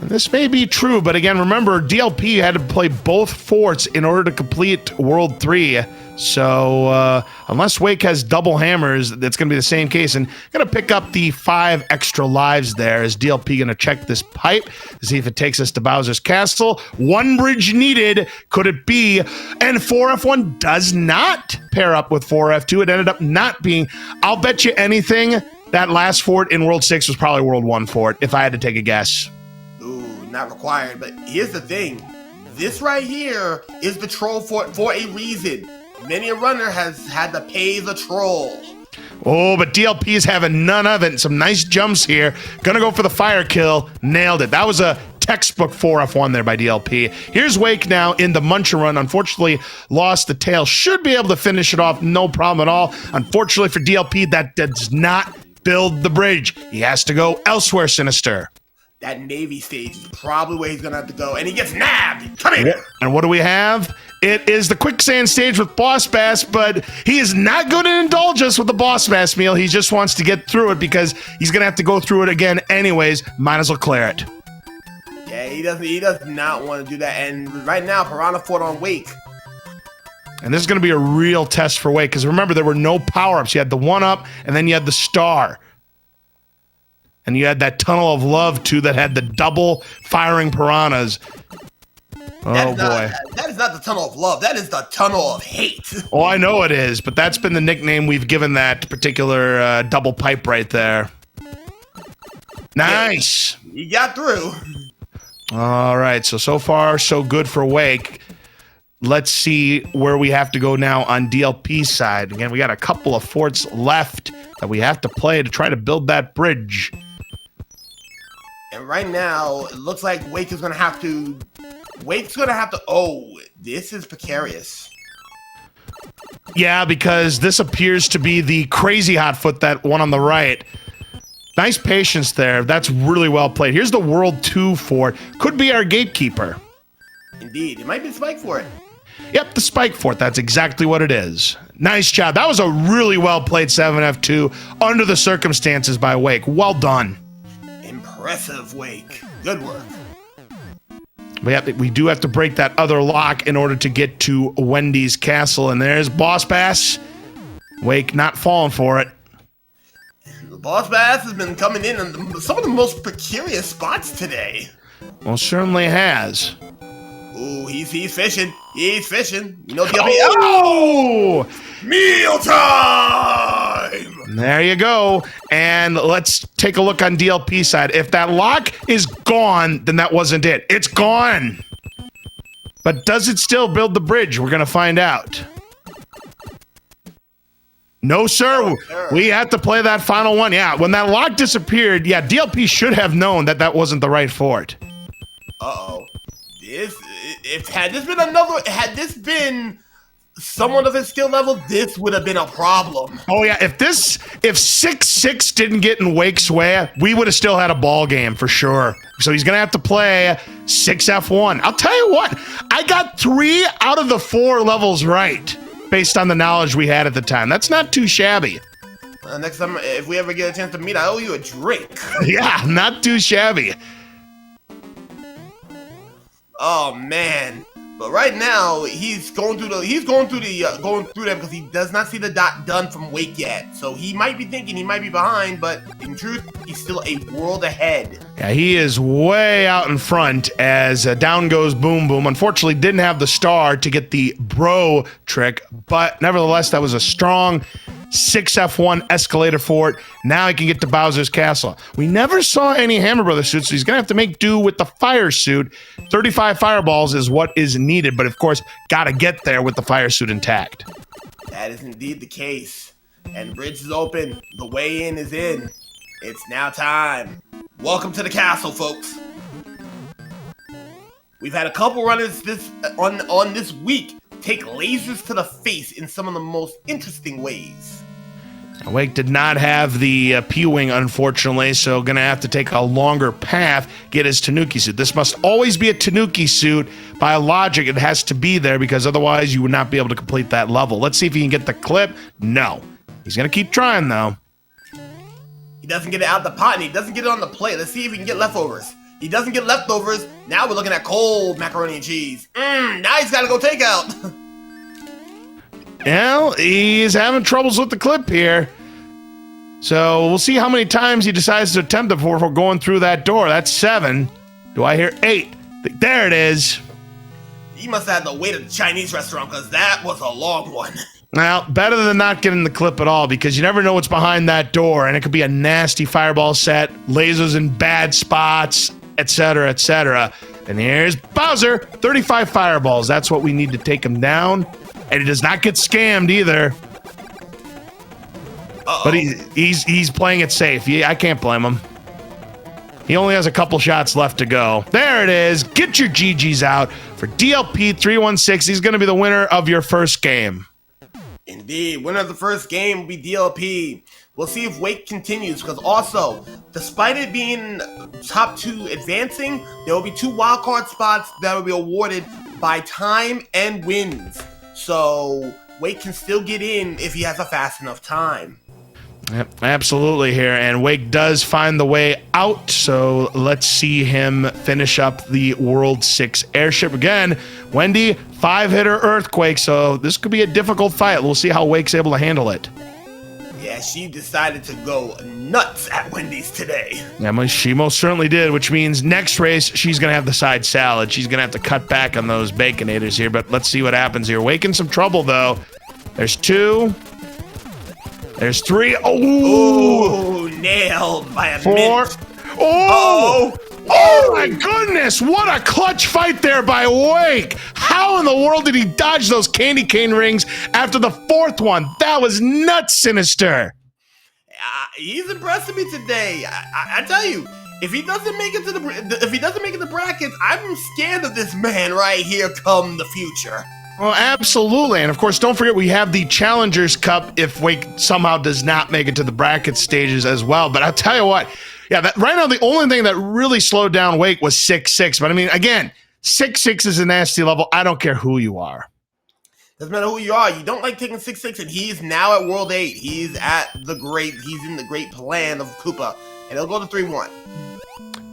This may be true, but again, remember, DLP had to play both forts in order to complete World 3. So, unless Wake has double hammers, that's going to be the same case. And going to pick up the 5 extra lives there. Is DLP going to check this pipe to see if it takes us to Bowser's Castle? 1 bridge needed. Could it be? And 4F1 does not pair up with 4F2. It ended up not being. I'll bet you anything that last fort in World 6 was probably World 1 fort, if I had to take a guess. Ooh, not required. But here's the thing. This right here is the troll fort for a reason. Many a runner has had to pay the troll. Oh, but DLP is having none of it. Some nice jumps here. Gonna go for the fire kill. Nailed it. That was a textbook 4F1 there by DLP. Here's Wake now in the Muncher run. Unfortunately, lost the tail. Should be able to finish it off. No problem at all. Unfortunately for DLP, that does not build the bridge. He has to go elsewhere, Sinister. That Navy stage is probably where he's going to have to go. And he gets nabbed. Come here. And what do we have? It is the quicksand stage with Boss Bass, but he is not going to indulge us with the Boss Bass meal. He just wants to get through it because he's going to have to go through it again anyways. Might as well clear it. Yeah, he does not want to do that. And right now, Piranha Fort on Wake. And this is going to be a real test for Wake because remember, there were no power-ups. You had the 1-up, and then you had the star. And you had that Tunnel of Love, too, that had the double firing piranhas. Oh, boy. That is not the Tunnel of Love. That is the Tunnel of Hate. Oh, I know it is, but that's been the nickname we've given that particular double pipe right there. Nice. You got through. All right, so far, so good for Wake. Let's see where we have to go now on DLP's side. Again, we got a couple of forts left that we have to play to try to build that bridge. And right now, it looks like Wake's gonna have to. Oh, this is precarious. Yeah, because this appears to be the crazy hot foot, that one on the right. Nice patience there. That's really well played. Here's the World 2 fort. Could be our gatekeeper. Indeed. It might be Spike Fort. Yep, the Spike Fort. That's exactly what it is. Nice job. That was a really well played 7F2 under the circumstances by Wake. Well done. Impressive, Wake. Good work. We do have to break that other lock in order to get to Wendy's castle. And there's Boss Bass. Wake not falling for it. The Boss Bass has been coming in on some of the most precarious spots today. Well, certainly has. Ooh, he's fishing. He's fishing. You know, oh! Meal time! There you go. And let's take a look on DLP side. If that lock is gone, then that wasn't it. It's gone. But does it still build the bridge? We're going to find out. No, sir. We have to play that final one. Yeah, when that lock disappeared, yeah, DLP should have known that that wasn't the right fort. Uh-oh. Had this been someone of his skill level, this would have been a problem. Oh yeah, if 6-6 didn't get in Wake's way, we would have still had a ball game for sure. So he's gonna have to play 6F1. I'll tell you what, I got 3 out of the 4 levels right, based on the knowledge we had at the time. That's not too shabby. Next time, if we ever get a chance to meet, I owe you a drink. Yeah, not too shabby. Oh man! But right now going through them because he does not see the dot done from Wake yet. So he might be thinking he might be behind, but in truth, he's still a world ahead. Yeah, he is way out in front as down goes Boom Boom. Unfortunately, didn't have the star to get the bro trick, but nevertheless, that was a strong 6F1 escalator fort. Now he can get to Bowser's castle. We never saw any Hammer Brothers suits, so he's gonna have to make do with the fire suit. 35 fireballs is what is needed, but of course, gotta get there with the fire suit intact. That is indeed the case. And the bridge is open. The way in is in. It's now time. Welcome to the castle, folks. We've had a couple runners on this week take lasers to the face in some of the most interesting ways. Wake did not have the P-Wing, unfortunately, so gonna have to take a longer path, get his Tanuki suit. This must always be a Tanuki suit. By logic, it has to be there, because otherwise you would not be able to complete that level. Let's see if he can get the clip. No. He's gonna keep trying, though. He doesn't get it out the pot, and he doesn't get it on the plate. Let's see if he can get leftovers. He doesn't get leftovers. Now we're looking at cold macaroni and cheese. Now he's gotta go takeout. Well, he's having troubles with the clip here. So we'll see how many times he decides to attempt it before going through that door. That's 7. Do I hear 8? There it is. He must have had to wait at the Chinese restaurant, because that was a long one. Well, better than not getting the clip at all, because you never know what's behind that door, and it could be a nasty fireball set, lasers in bad spots, etc., etc. And here's Bowser, 35 fireballs. That's what we need to take him down. And he does not get scammed either. But he's playing it safe. I can't blame him. He only has a couple shots left to go. There it is. Get your GGs out for DLP316. He's going to be the winner of your first game. Indeed. Winner of the first game will be DLP. We'll see if Wake continues, because also, despite it being top 2 advancing, there will be 2 wildcard spots that will be awarded by time and wins. So Wake can still get in if he has a fast enough time. Yep, absolutely here. And Wake does find the way out, so let's see him finish up the World 6 airship. Again, Wendy, 5-hitter earthquake, so this could be a difficult fight. We'll see how Wake's able to handle it. Yeah, she decided to go nuts at Wendy's today. Yeah, she most certainly did, which means next race, she's going to have the side salad. She's going to have to cut back on those Baconators here, but let's see what happens here. Wake in some trouble, though. There's 2. There's 3. Oh! Ooh, nailed by a 4. mint. Oh! Oh my goodness! What a clutch fight there by Wake! How in the world did he dodge those candy cane rings after the 4th one? That was nuts, Sinister. He's impressing me today. I tell you, If he doesn't make it to the brackets, I'm scared of this man right here come the future. Well, absolutely. And of course, don't forget we have the Challengers Cup if Wake somehow does not make it to the bracket stages as well. But I'll tell you what, yeah, right now the only thing that really slowed down Wake was 6-6. But I mean, again, 6-6 is a nasty level. I don't care who you are. Doesn't matter who you are. You don't like taking 6-6, and he's now at World 8. He's in the great plan of Koopa, and he'll go to 3-1.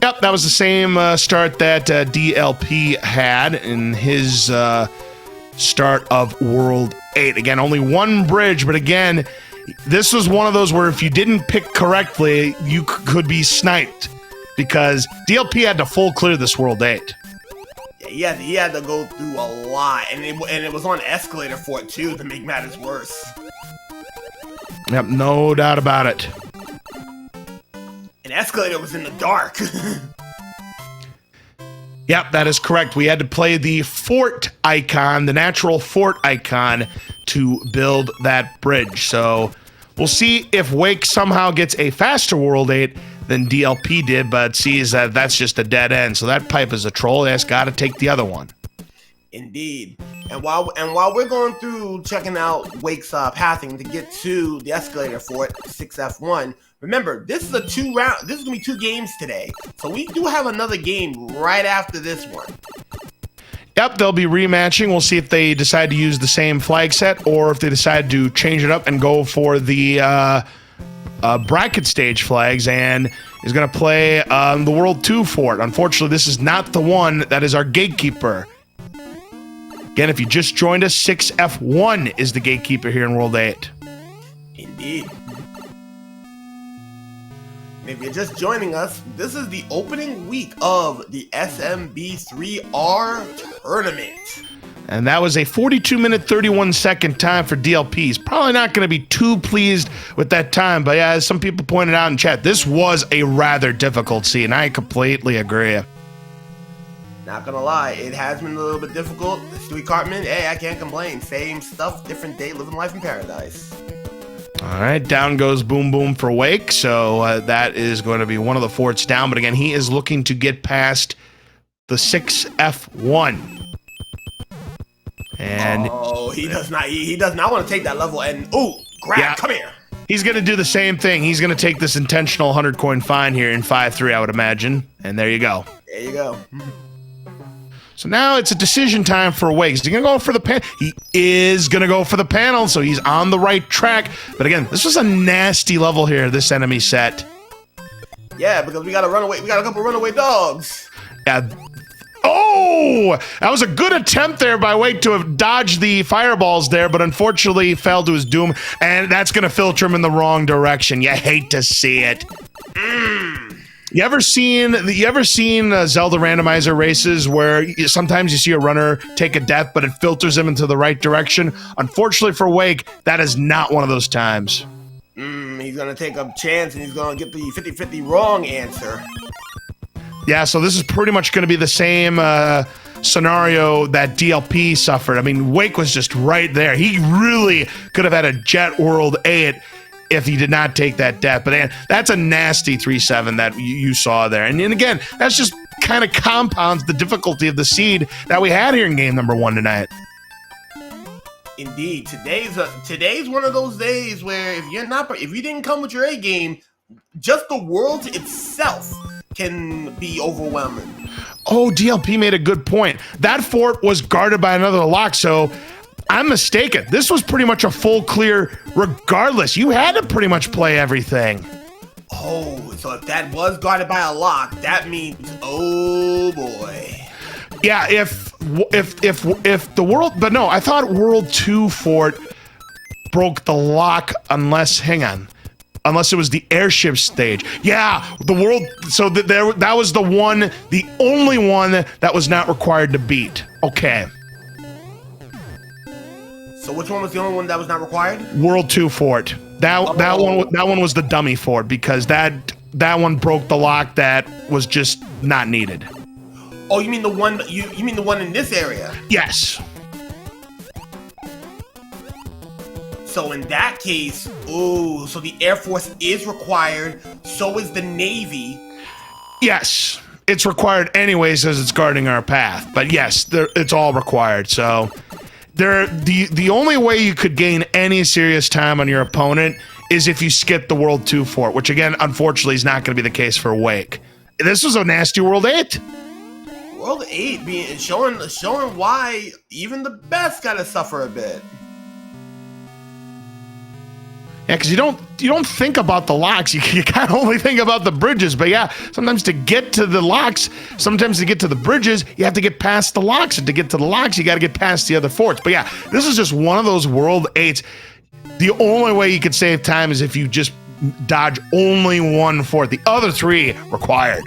Yep, that was the same start that DLP had in his start of World 8. Again, only one bridge, but again, this was one of those where if you didn't pick correctly, you could be sniped because DLP had to full clear this World 8. Yeah, he had to go through a lot, and it was on escalator for it too to make matters worse. Yep, no doubt about it. And escalator was in the dark. Yep, that is correct. We had to play the fort icon, the natural fort icon, to build that bridge. So we'll see if Wake somehow gets a faster World 8 than DLP did, but sees that that's just a dead end. So that pipe is a troll. That's got to take the other one. Indeed. And while we're going through checking out Wake's pathing to get to the escalator fort 6F1, remember this is gonna be 2 games today. So we do have another game right after this one. Yep, they'll be rematching. We'll see if they decide to use the same flag set or if they decide to change it up and go for the bracket stage flags, and is going to play the World 2 fort. Unfortunately, this is not the one that is our gatekeeper. Again, if you just joined us, 6F1 is the gatekeeper here in World 8. Indeed. If you're just joining us, this is the opening week of the SMB3 tournament. And that was a 42-minute, 31-second time for DLP. He's probably not going to be too pleased with that time. But yeah, as some people pointed out in chat, this was a rather difficult scene. I completely agree. Not gonna lie, it has been a little bit difficult. Stewie Cartman, hey, I can't complain. Same stuff, different day, living life in paradise. All right, down goes Boom Boom for Wake. So that is going to be one of the forts down. But again, he is looking to get past the 6F1. And he does not. He does not want to take that level. And grab, come here. He's going to do the same thing. He's going to take this intentional 100 coin fine here in 5-3, I would imagine. And there you go. There you go. So now it's a decision time for Wake. Is he going to go for the panel? He is going to go for the panel, so he's on the right track. But again, this was a nasty level here, this enemy set. Yeah, because we got a runaway. We got a couple runaway dogs. Yeah. Oh, that was a good attempt there by Wake to have dodged the fireballs there, but unfortunately fell to his doom, and that's going to filter him in the wrong direction. You hate to see it. You ever seen Zelda randomizer races where sometimes you see a runner take a death, but it filters him into the right direction? Unfortunately for Wake, that is not one of those times. He's going to take a chance, and he's going to get the 50-50 wrong answer. Yeah, so this is pretty much going to be the same scenario that DLP suffered. I mean, Wake was just right there. He really could have had a Jet World 8 if he did not take that death. But that's a nasty 3-7 that you saw there. And again, that's just kind of compounds the difficulty of the seed that we had here in game number 1 tonight. Indeed, today's one of those days where if you didn't come with your A game, just the world itself can be overwhelming. Oh, DLP made a good point. That fort was guarded by another lock, so I'm mistaken. This was pretty much a full clear regardless. You had to pretty much play everything. Oh, so if that was guarded by a lock, that means, oh boy. Yeah, if the world, but no, I thought World 2 fort broke the lock unless it was the airship stage. Yeah, the world, so that was the only one that was not required to beat. Okay. So which one was the only one that was not required? World 2 fort. That one was the dummy fort because that one broke the lock that was just not needed. Oh, you mean the one you mean the one in this area? Yes. So in that case, so the Air Force is required, so is the Navy. Yes, it's required anyways as it's guarding our path. But yes, it's all required. So the only way you could gain any serious time on your opponent is if you skip the World 2 fort, which again, unfortunately, is not going to be the case for Wake. This was a nasty World 8. World 8 being showing why even the best gotta suffer a bit. Yeah, because you don't think about the locks. You kind of only think about the bridges. But yeah, sometimes to get to the locks, sometimes to get to the bridges, you have to get past the locks. And to get to the locks, you got to get past the other forts. But yeah, this is just one of those World 8s. The only way you could save time is if you just dodge only one fort. The other 3 required.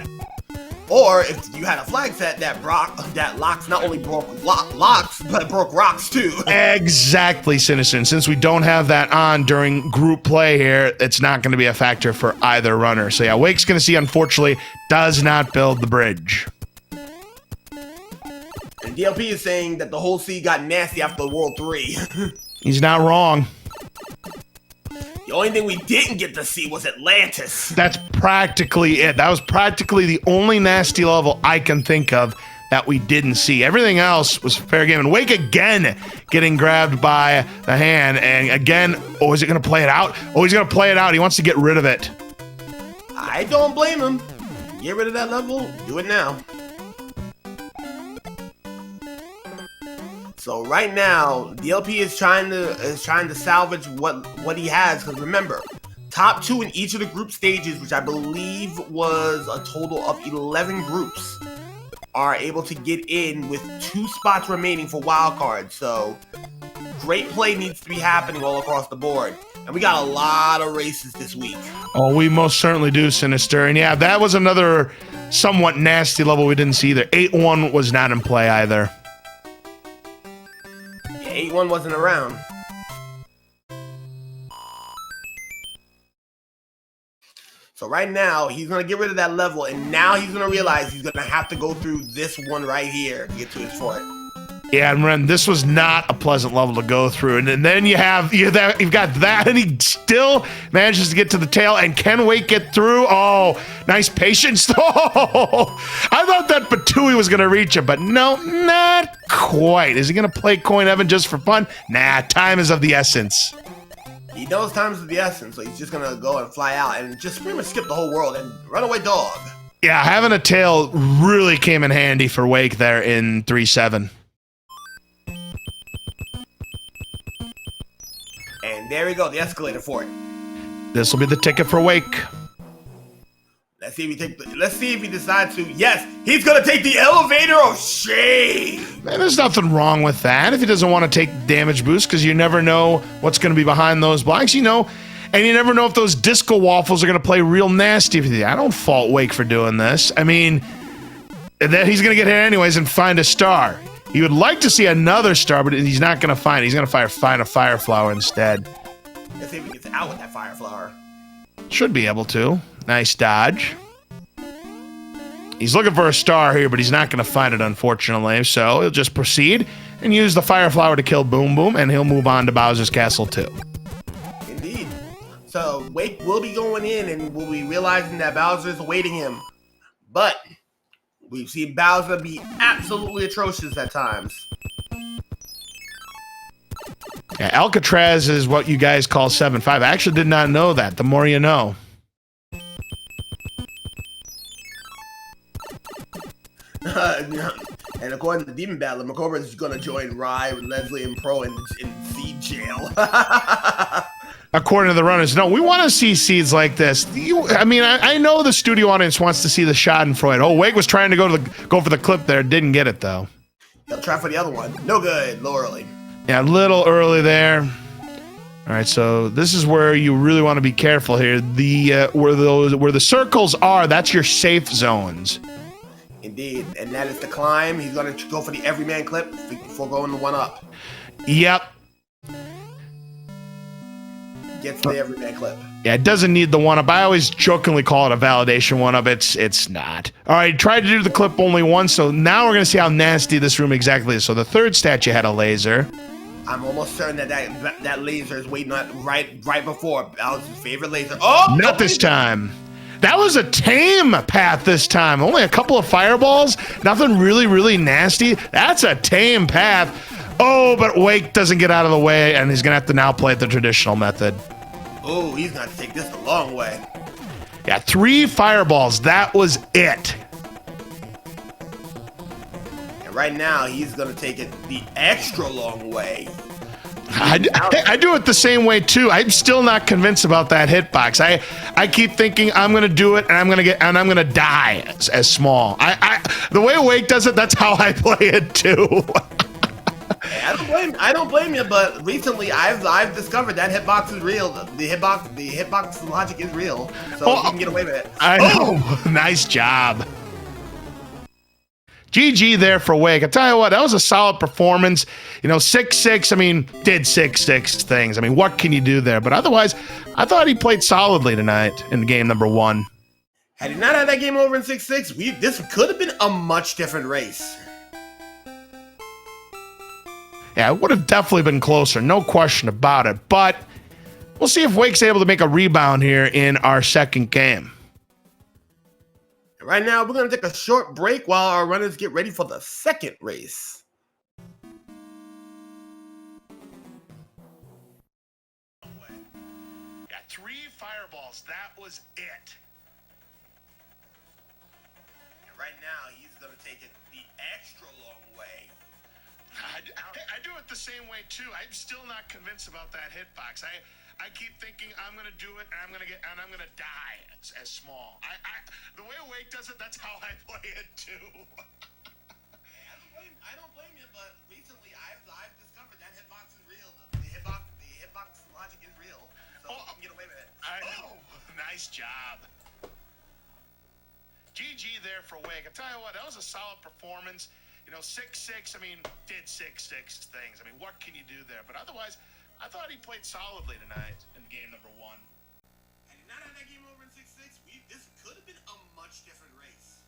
Or if you had a flag set that locks not only broke locks, but broke rocks too. Exactly, Citizen. Since we don't have that on during group play here, it's not going to be a factor for either runner. So yeah, Wake's going to see, unfortunately, does not build the bridge. And DLP is saying that the whole sea got nasty after World 3. He's not wrong. The only thing we didn't get to see was Atlantis. That's practically it. That was practically the only nasty level I can think of that we didn't see. Everything else was fair game. And Wake again getting grabbed by the hand. And again, oh, is it going to play it out? Oh, he's going to play it out. He wants to get rid of it. I don't blame him. Get rid of that level. Do it now. So right now, DLP is trying to salvage what he has, because remember, top 2 in each of the group stages, which I believe was a total of 11 groups, are able to get in with 2 spots remaining for wild cards. So great play needs to be happening all across the board. And we got a lot of races this week. Oh, we most certainly do, Sinister. And yeah, that was another somewhat nasty level we didn't see either. 8-1 was not in play either. 8-1 wasn't around. So right now, he's going to get rid of that level, and now he's going to realize he's going to have to go through this one right here to get to his fort. Yeah, and Ren, this was not a pleasant level to go through. And then you've got that, and he still manages to get to the tail. And can Wake get through? Oh, nice patience. Oh, I thought that Batui was going to reach him, but no, not quite. Is he going to play Coin Evan just for fun? Nah, time is of the essence. He knows time is of the essence, so he's just going to go and fly out and just pretty much skip the whole world and runaway dog. Yeah, having a tail really came in handy for Wake there in 3-7. And there we go, the escalator fort. This will be the ticket for Wake. Let's see if he decides to. Yes, he's gonna take the elevator of shame. Man, there's nothing wrong with that if he doesn't want to take damage boost, because you never know what's going to be behind those blocks, and you never know if those disco waffles are going to play real nasty with you. I don't fault Wake for doing this. I mean, then he's going to get hit anyways and find a star. He would like to see another star, but he's not going to find it. He's going to find a fire flower instead. Let's see if he gets out with that fire flower. Should be able to. Nice dodge. He's looking for a star here, but he's not going to find it, unfortunately. So he'll just proceed and use the fire flower to kill Boom Boom, and he'll move on to Bowser's Castle too. Indeed. So Wake will be going in, and we'll be realizing that Bowser is awaiting him. But we've seen Bowser be absolutely atrocious at times. Yeah, Alcatraz is what you guys call 7-5. I actually did not know that. The more you know. And according to Demon Battler, McCobra is going to join Rye, Leslie, and Pro in Seed Jail. According to the runners, no, we want to see seeds like this. I know the studio audience wants to see the Schadenfreude. Oh, Wake was trying to go for the clip there, didn't get it though. He'll try for the other one. No good, low early. Yeah, a little early there. All right, so this is where you really want to be careful here. Where the circles are, that's your safe zones. Indeed, and that is the climb. He's going to go for the everyman clip before going the one up. Yep. Gets the everyman clip. Yeah, it doesn't need the one up. I always jokingly call it a validation one up. It's not. All right, tried to do the clip only once, so now we're going to see how nasty this room exactly is. So the third statue had a laser. I'm almost certain that laser is waiting right before Bowser's favorite laser. Oh! Not this time. That was a tame path this time. Only a couple of fireballs. Nothing really, really nasty. That's a tame path. Oh, but Wake doesn't get out of the way, and he's going to have to now play it the traditional method. Oh, he's going to take this the long way. Yeah, 3 fireballs. That was it. And right now, he's going to take it the extra long way. I do it the same way too. I'm still not convinced about that hitbox. I keep thinking I'm gonna do it and I'm gonna die as small. The way Wake does it, that's how I play it too. I don't blame you, but recently I've discovered that hitbox is real. The hitbox logic is real, so you can get away with it. I know. Nice job. GG there for Wake. I tell you what, that was a solid performance. You know, 6-6, I mean, did 6-6 things. I mean, what can you do there? But otherwise, I thought he played solidly tonight in game number 1. Had he not had that game over in 6-6, this could have been a much different race. Yeah, it would have definitely been closer, no question about it. But we'll see if Wake's able to make a rebound here in our second game. Right now, we're going to take a short break while our runners get ready for the second race. Got 3 fireballs. That was it. And right now, he's going to take it the extra long way. I do it the same way too. I'm still not convinced about that hitbox. I keep thinking I'm gonna do it and I'm gonna die as small. The way Wake does it, that's how I play it too. I don't blame you, but recently I've discovered that hitbox is real. The hitbox logic is real, so you can get away with it. I know. Nice job. GG there for Wake. I tell you what, that was a solid performance. You know, 6-6, I mean, did 6-6 things. I mean, what can you do there? But otherwise, I thought he played solidly tonight in game number 1. Had he not had that game over in 6-6, this could have been a much different race.